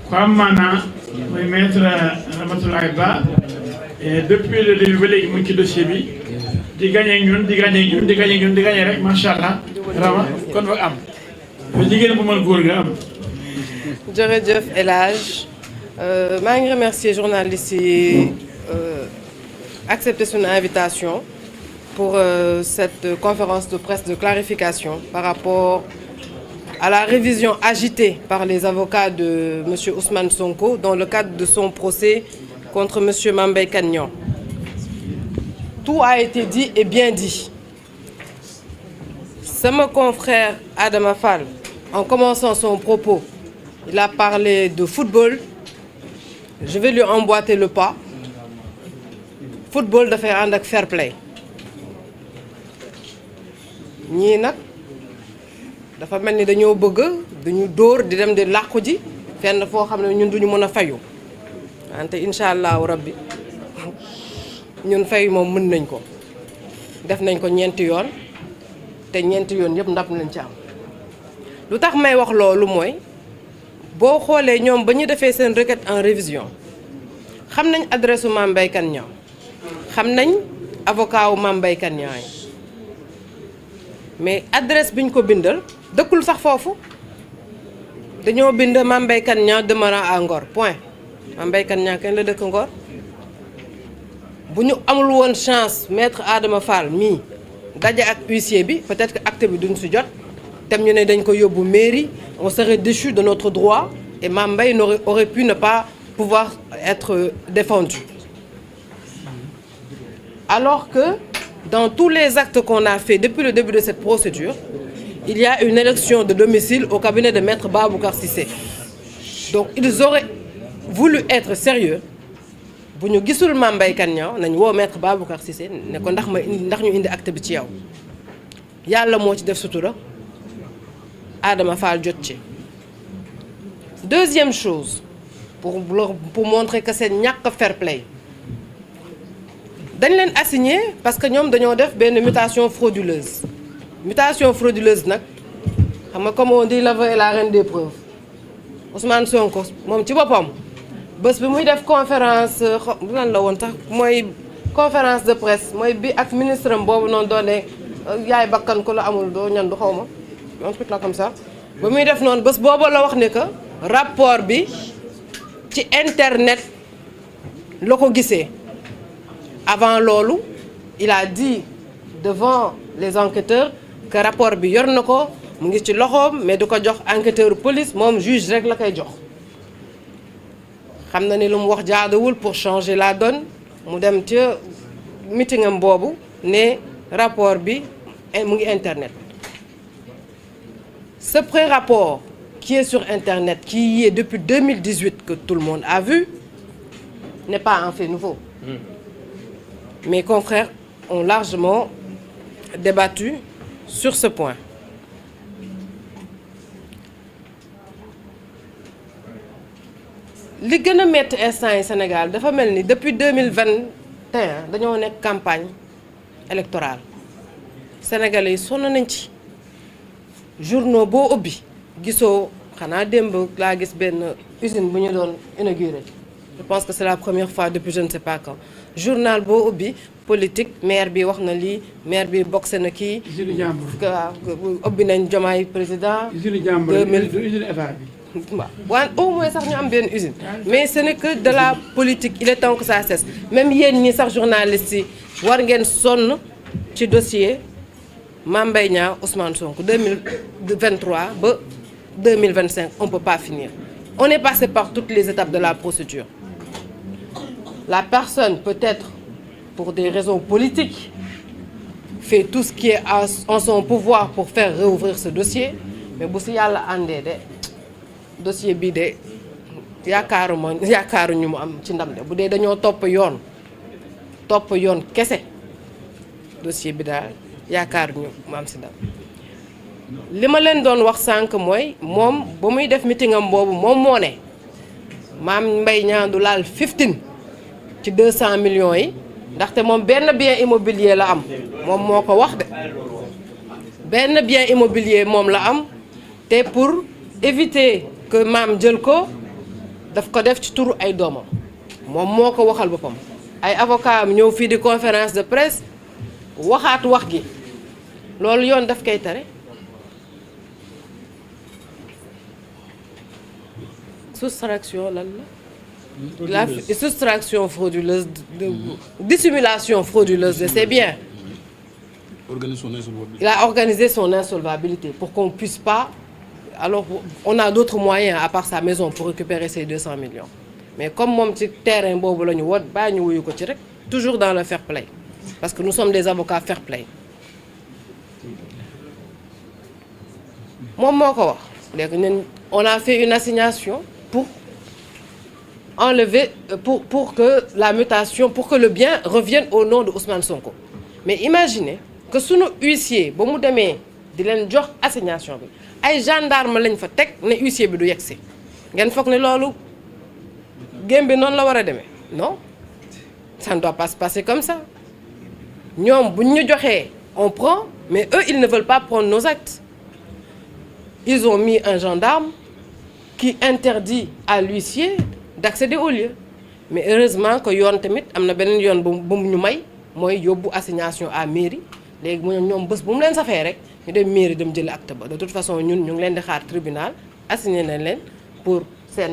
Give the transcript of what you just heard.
Comme maintenant, le maître Ramatoulaye Ba, depuis le début ba léegi mu ngi ci dossier bi di gagné ñun di gagné rek macha allah Rama kon fa am ba jigéen bu mën góor nga am. jërëjëf El Hadj maa ngi remercier journalistes yi accepter son invitation pour cette conférence de presse de clarification par rapport à la révision agitée par les avocats de M. Ousmane Sonko dans le cadre de son procès contre M. Mame Mbaye Kane Niang. Tout a été dit et bien dit. C'est mon confrère Adama Fall, en commençant son propos, il a parlé de football. Je vais lui emboîter le pas. Football dafay ànd ak fair play. ñii nag dafa mel ni dañoo bëgg duñu dóor di dem di làqu ji fenn foo xam ne ñun duñu mën a fayu wante incha allahu rabbi ñun fayu moom mën nañ ko def nañ ko ñeenti yoon te ñeenti yoon yëpp ndam lañ ci am. lu tax may wax loolu mooy boo xoolee ñoom ba ñu defee seen requête en révision xam nañ adresse u Mame Mbaye Kane Niang xam nañ avocat wu Mame Mbaye Kane Niang yi mais adresse bi ñu ko bindal dëkkul sax foofu dañoo bind Mame Mbaye Kane Niang demeurant à Ngor point Mame Mbaye Kane Niang kenn la dëkk Ngor bu ñu amul woon chance maître Adama Fall mii daje ak huissier bi peut-être que acte bi duñ si jot tem ñu ne dañ ko yóbbu mairie on serait déchu de notre droit et Mame Mbaye aurait pu ne pas pouvoir être défendu alors que dans tous les actes qu'on a fait depuis le début de cette procédure, il y a une élection de domicile au cabinet de Maître Baboucar Cissé. Donc ils auraient voulu être sérieux bu ñu gisul Mame Mbaye Kane Niang nañ woo Maître Baboucar Cissé ne ko ndax ñu indi acte bi ci yow yàlla moo ci def sutura Adama Fall jot ci. Deuxième chose pour montrer que c'est ñàkk fair play. dañ leen assigné parce que ñoom dañoo def benn mutation frauduleuse nag xam nga comme on dit l'aveu est la reine des preuves Ousmane Sonko moom ci boppam bés bi muy def conférence lan la woon sax mooy conférence de presse mooy bi ak ministre am boobu noonu doon ne yaay bakkan ko la amul doo ñan du xaw ma un truc là comme ça ba muy def noonu bés boobu la wax ne que rapport bi ci internet la ko gisee. Avant loolu il a dit devant les enquêteurs que rapport bi yor na ko mu ngi ci loxoom mais du ko jox enquêteur police moom juge rek la koy jox xam na ni lu mu wax jaaduwul pour changer la donne mu dem ca meeting am boobu ne rapport bi mu ngi internet. Ce pré-rapport qui est sur internet qui y est depuis 2018 que tout le monde a vu n'est pas un fait nouveau. Mes confrères ont largement débattu sur ce point. li gën a métti instant yi Sénégal dafa mel ni depuis 2021 dañoo nekk campagne électorale sénégalais yi sonn nañ ci journaux boo ubbi gisoo xanaa démb laa gis benn usine bu ñu doon inauguré je pense que c'est la première fois depuis je ne sais pas quand journal boo ubbi politique maire bi wax na lii maire bi boxe na kii. usine jàmbur ubbi nañ Diomaye président. usine jàmbur usine état bi. waaw au moins sax ñu am benn usine mais ce n'est que de la politique il est temps que ça cesse même yéen ñi sax journalistes yi war ngeen sonn ci dossier Mame Mbaye Niang Ousmane Sonko 2023 ba 2025 on peut pas finir on est passé par toutes les étapes de la procédure la personne peut-être pour des raisons politiques fait tout ce qui est en son pouvoir pour faire réouvrir ce dossier mais bu si yàlla àndee de dossier bii de yaakaaruñu mu am ci ndam de bu dee dañoo topp yoon kese dossier bi daal yaakaaruñu mu am si ndam li ma leen doon wax sànq mooy moom ba muy def meeting am boobu moom moo ne Mame Mbaye Niang du laal 15 ci 200 millions yi ndaxte moom benn bien immobilier la am moom moo ko wax de benn bien immobilier moom la am te pour éviter que maam jël ko daf ko def ci turu ay doomam moom moo ko waxal boppam ay avocat am ñëw fii di conférence de presse waxaat wax gi loolu yoon daf koy tere. Soustraction lan la soustraction frauduleuse dissimulation frauduleuse de ses biens. Il a organisé son insolvabilité pour qu'on puisse pas. Alors on a d'autres moyens à part sa maison pour récupérer ces 200 millions. Mais comme mon petit terrain boobu la ñu wot baa ñu wuyu ko ci rek toujours dans le fair play parce que nous sommes des avocats fair play. moom moo ko wax léegi ñun on a fait une assignation pour enlever pour que la mutation pour que le bien revienne au nom de Ousmane Sonko. Mais imaginez que sunu huissier ba mu demee di leen jox assignation bi ay gendarme lañ fa teg ne huissier bi du yegsi ngeen foog ne loolu gém bi noonu la war a demee non ça ne doit pas se passer comme ça. ñoom buñ ñu joxee on prend mais eux ils ne veulent pas prendre nos actes. Ils ont mis un gendarme qui interdit à l'huissier d'accéder au lieu mais heureusement que yoon tamit am na beneen yoon bu ñu may mooy yóbbu assignation à mairie léegi mu ñoom bés bu mu leen safee rek ñu dem mairie dem jëli acte ba de toute façon ñun ñu ngi leen di xaar tribunal assigné nañ leen pour